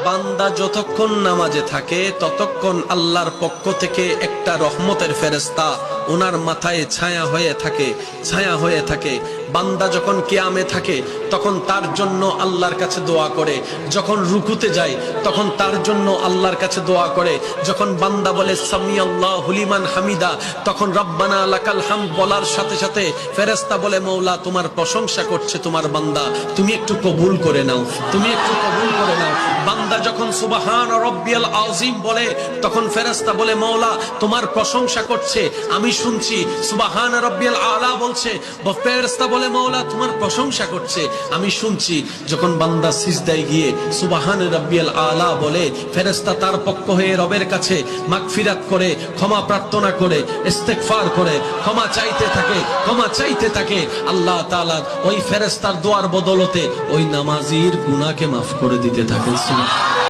বান্দা যতক্ষণ নামাজে থাকে ততক্ষণ আল্লাহর পক্ষ থেকে একটা রহমতের ফেরেশতা ওনার মাথায় ছায়া হয়ে থাকে। বান্দা যখন কিয়ামে থাকে তখন তার জন্য আল্লাহর কাছে দোয়া করে, যখন রুকুতে যায় তখন তার জন্য আল্লাহর কাছে দোয়া করে, যখন বান্দা বলে সামি আল্লাহু লিমান হামিদা তখন রব্বানা লাকাল হামদ বলার সাথে সাথে ফেরেশতা বলে মওলা তোমার প্রশংসা করছে তোমার বান্দা, তুমি একটু কবুল করে নাও। বান্দা যখন সুবহান রাব্বিয়াল আযীম বলে তখন ফেরেশতা বলে মওলা তোমার প্রশংসা করছে, আমি শুনছি। সুবহান রাব্বিয়াল আলা বলছে, ফেরেশতা বলে মওলা তোমার প্রশংসা করছে, আমি শুনছি। যখন বান্দা সিজদায় গিয়ে সুবহান রাব্বিয়াল আলা বলে ফেরেশতা তার পক্ষ হয়ে রবের কাছে মাগফিরাত করে, ক্ষমা প্রার্থনা করে, ইস্তেগফার করে, ক্ষমা চাইতে থাকে। আল্লাহ তাআলা ওই ফেরেশতার দোয়ার বদলতে ওই নামাজির গুনাহকে মাফ করে দিতে থাকেন।